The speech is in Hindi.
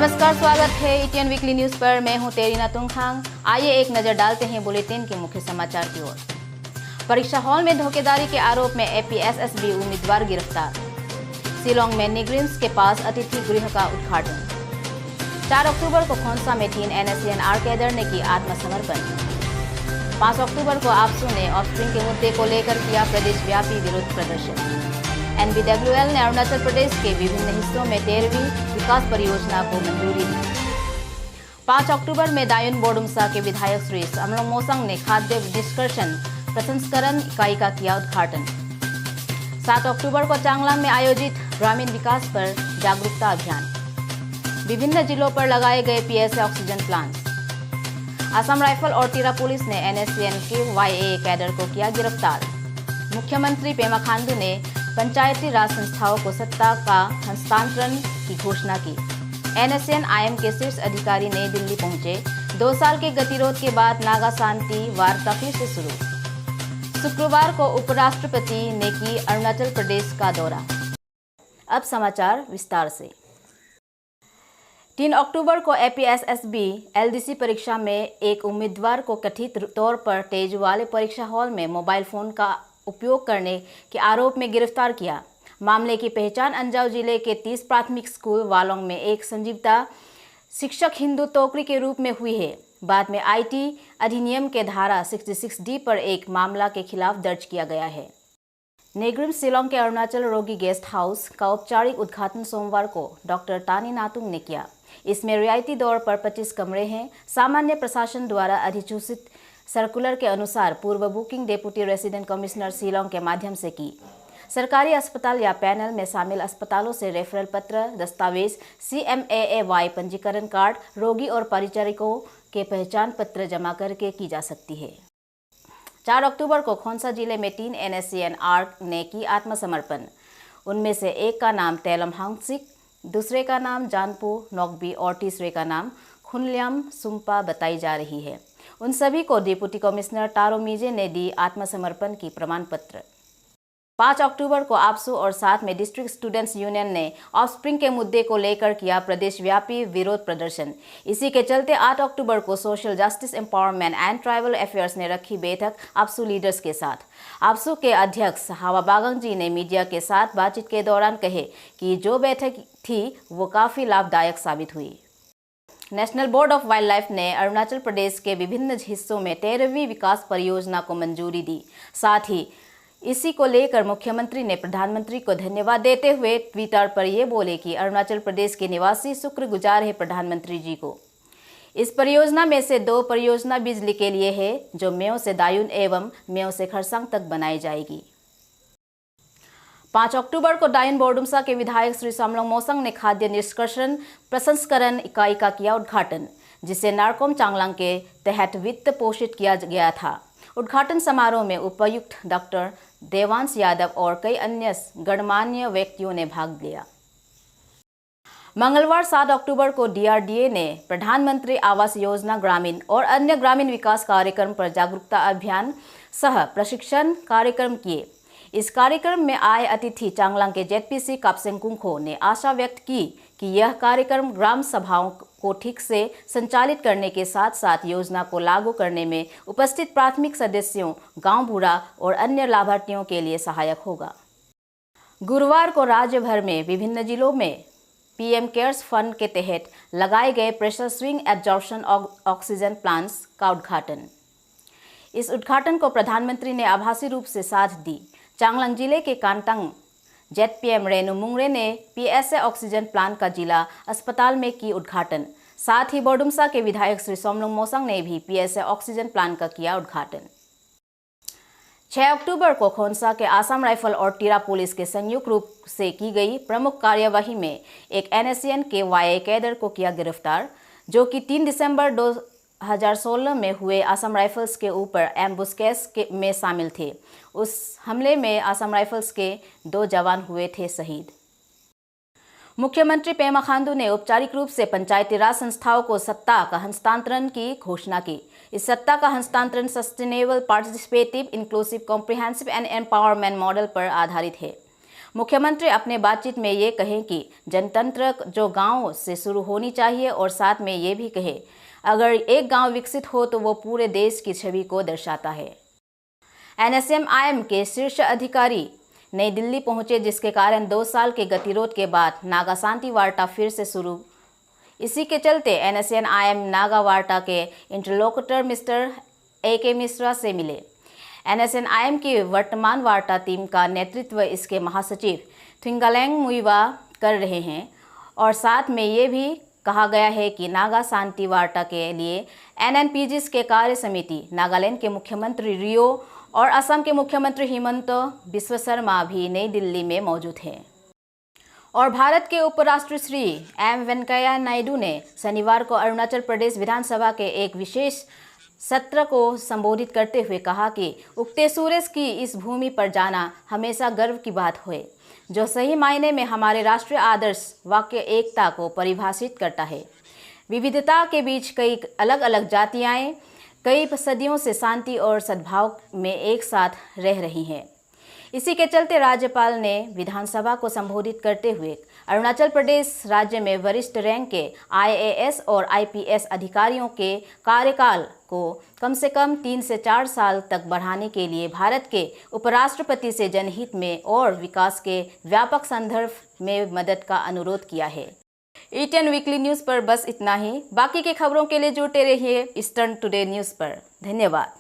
नमस्कार, स्वागत है ईटीएन वीकली न्यूज पर। मैं हूं तेरीना तुंगखांग। आइए एक नजर डालते हैं बुलेटिन के मुख्य समाचार की ओर। परीक्षा हॉल में धोखेधड़ी के आरोप में एपीएसएसबी उम्मीदवार गिरफ्तार। शिलोंग में निग्रिम्स के पास अतिथि गृह का उद्घाटन। 4 अक्टूबर को खोंसा में 3 एनएससीएनआर कैडर ने की आत्मसमर्पण। 5 अक्टूबर को आपसू ने ऑफस्प्रिंग के मुद्दे को लेकर किया प्रदेशव्यापी विरोध प्रदर्शन। एनबीडब्ल्यूएल ने अरुणाचल प्रदेश के विभिन्न हिस्सों में 13वीं विकास परियोजना को मंजूरी दी। 5 अक्टूबर में दायुन बोडुमसा के विधायक श्री समलोंग मोसंग ने खाद्य निष्कर्षण प्रसंस्करण इकाई का किया उद्घाटन। 7 अक्टूबर को चांगलांग में आयोजित ग्रामीण विकास पर जागरूकता अभियान। विभिन्न जिलों पर लगाए गए PSA oxygen plants. Assam rifle और तिरा पुलिस ने एनएससीएन के वाईए कैडर को किया गिरफ्तार। मुख्यमंत्री पेमा खांडू ने पंचायती राज संस्थाओं को सत्ता का हस्तांतरण की घोषणा की। एनएससीएन आईएम के शीर्ष अधिकारी नई दिल्ली पहुंचे। 2 साल के गतिरोध के बाद नागा शांति वार्ता फिर से शुरू। शुक्रवार को उपराष्ट्रपति ने की अरुणाचल प्रदेश का दौरा। अब समाचार विस्तार से। 3 अक्टूबर को एपीएसएसबी एलडीसी परीक्षा में एक उम्मीदवार को कथित तौर पर तेज वाले परीक्षा हॉल में मोबाइल फोन का उपयोग करने के आरोप में गिरफ्तार किया। मामले की पहचान अंजाव जिले के 30 प्राथमिक स्कूल वालोंग में एक संजीवता शिक्षक हिंदू तोकरी के रूप में हुई है। बाद में आईटी अधिनियम के धारा 66D पर एक मामला के खिलाफ दर्ज किया गया है। नेग्रिम शिलोंग के अरुणाचल रोगी गेस्ट हाउस का औपचारिक उद्घाटन सोमवार को डॉक्टर तानी नातुंग ने किया। इसमें रियायती दौर पर 25 कमरे हैं। सामान्य प्रशासन द्वारा अधिसूचित सर्कुलर के अनुसार पूर्व booking deputy resident commissioner Shillong के माध्यम से की। सरकारी अस्पताल या पैनल में शामिल अस्पतालों से रेफरल पत्र, दस्तावेज, CMAAY पंजीकरण कार्ड, रोगी और परिचारिकों के पहचान पत्र जमा करके की जा सकती है। 4 अक्टूबर को खोंसा जिले में 3 एनएससीएनआर ने की आत्मसमर्पण। उनमें से एक का नाम तेलम हांगसिक, दूसरे का नाम जानपू नोकबी और तीसरे का नाम खुनल्याम सुम्पा बताई जा रही है। उन सभी को डिप्टी कमिश्नर तारो मीजे ने दी आत्मसमर्पण की प्रमाण पत्र। 5 अक्टूबर को आपसू और साथ में डिस्ट्रिक्ट स्टूडेंट्स यूनियन ने ऑफस्प्रिंग के मुद्दे को लेकर किया प्रदेशव्यापी विरोध प्रदर्शन। इसी के चलते 8 अक्टूबर को social justice empowerment and tribal affairs ने रखी बैठक आपसू लीडर्स के साथ। आपसू के अध्यक्ष हावा बागंग जी ने मीडिया के साथ बातचीत के दौरान कहे कि जो बैठक थी वो काफ़ी लाभदायक साबित हुई। National board of wild life ने अरुणाचल प्रदेश के विभिन्न हिस्सों में 13वीं विकास परियोजना को मंजूरी दी। साथ ही इसी को लेकर मुख्यमंत्री ने प्रधानमंत्री को धन्यवाद देते हुए ट्विटर पर ये बोले कि अरुणाचल प्रदेश के निवासी शुक्रगुजार है प्रधानमंत्री जी को। इस परियोजना में से 2 परियोजना बिजली के लिए है जो मेयो से दायुन एवं मेयो से खरसांग तक बनाई जाएगी। 5 अक्टूबर को दायुन बोडुमसा के विधायक श्री समलोंग मोसंग ने खाद्य निष्कर्षण प्रसंस्करण इकाई का किया उद्घाटन, जिसे नारकोम चांगलांग के तहत वित्त पोषित किया गया था। उद्घाटन समारोह में उपायुक्त डॉक्टर देवांश यादव और कई अन्य गणमान्य व्यक्तियों ने भाग लिया। मंगलवार 7 अक्टूबर को डीआरडीए ने प्रधानमंत्री आवास योजना ग्रामीण और अन्य ग्रामीण विकास कार्यक्रम पर जागरूकता अभियान सह प्रशिक्षण कार्यक्रम किए। इस कार्यक्रम में आए अतिथि चांगलांग के जेडपीसी कापसेंग कुंखो ने आशा व्यक्त की कि यह कार्यक्रम ग्राम सभाओं को ठीक से संचालित करने के साथ साथ योजना को लागू करने में उपस्थित प्राथमिक सदस्यों, गांव बूढ़ा और अन्य लाभार्थियों के लिए सहायक होगा। गुरुवार को राज्य भर में विभिन्न जिलों में पीएम केयर्स फंड के तहत लगाए गए pressure swing absorption oxygen plants का उद्घाटन। इस उद्घाटन को प्रधानमंत्री ने आभासी रूप से साथ दी। चांगलांग जिले के कांटांग जेडपीएम रेणु मुंगरे ने पीएसए ऑक्सीजन प्लांट का जिला अस्पताल में की उद्घाटन। साथ ही बोडुमसा के विधायक श्री समलोंग मोसंग ने भी पीएसए ऑक्सीजन प्लांट का किया उद्घाटन। 6 अक्टूबर को खोंसा के आसाम राइफल और तिरा पुलिस के संयुक्त रूप से की गई प्रमुख कार्यवाही में एक एनएससीएन के वाईए कैडर को किया गिरफ्तार, जो कि 3 दिसंबर 2016 में हुए असम राइफल्स के ऊपर एम्बुश केस में शामिल थे। उस हमले में असम राइफल्स के 2 जवान हुए थे शहीद। मुख्यमंत्री पेमा खांडू ने औपचारिक रूप से पंचायती राज संस्थाओं को सत्ता का हस्तांतरण की घोषणा की। इस सत्ता का हस्तांतरण sustainable, participative, inclusive, comprehensive and empowerment model पर आधारित है। मुख्यमंत्री अपने बातचीत में ये कहें कि जनतंत्र जो गांव से शुरू होनी चाहिए और साथ में ये भी कहे अगर एक गांव विकसित हो तो वो पूरे देश की छवि को दर्शाता है। NSM-IM के शीर्ष अधिकारी नई दिल्ली पहुंचे, जिसके कारण 2 साल के गतिरोध के बाद नागा शांति वार्ता फिर से शुरू। इसी के चलते NSM-IM नागा वार्ता के इंटरलोकुटर मिस्टर AK मिश्रा से मिले। NSM-IM की वर्तमान वार्ता टीम का नेतृत्व इसके महासचिव थिंगालेंग मुइवा कर रहे हैं और साथ में ये भी कहा गया है कि नागा शांति वार्ता के लिए NNPGs के कार्य समिति, नागालैंड के मुख्यमंत्री रियो और असम के मुख्यमंत्री हिमंत बिस्वा शर्मा भी नई दिल्ली में मौजूद हैं। और भारत के उपराष्ट्रपति श्री M वेंकैया नायडू ने शनिवार को अरुणाचल प्रदेश विधानसभा के एक विशेष सत्र को संबोधित करते हुए कहा कि उगते सूरज की इस भूमि पर जाना हमेशा गर्व की बात है, जो सही मायने में हमारे राष्ट्रीय आदर्श वाक्य एकता को परिभाषित करता है। विविधता के बीच कई अलग अलग जातियाँ कई सदियों से शांति और सद्भाव में एक साथ रह रही हैं। इसी के चलते राज्यपाल ने विधानसभा को संबोधित करते हुए अरुणाचल प्रदेश राज्य में वरिष्ठ रैंक के IAS और IPS अधिकारियों के कार्यकाल को कम से कम 3 से 4 साल तक बढ़ाने के लिए भारत के उपराष्ट्रपति से जनहित में और विकास के व्यापक संदर्भ में मदद का अनुरोध किया है। ETN वीकली न्यूज़ पर बस इतना ही। बाकी की खबरों के लिए जुटे रहिए ईस्टर्न टुडे न्यूज़ पर। धन्यवाद।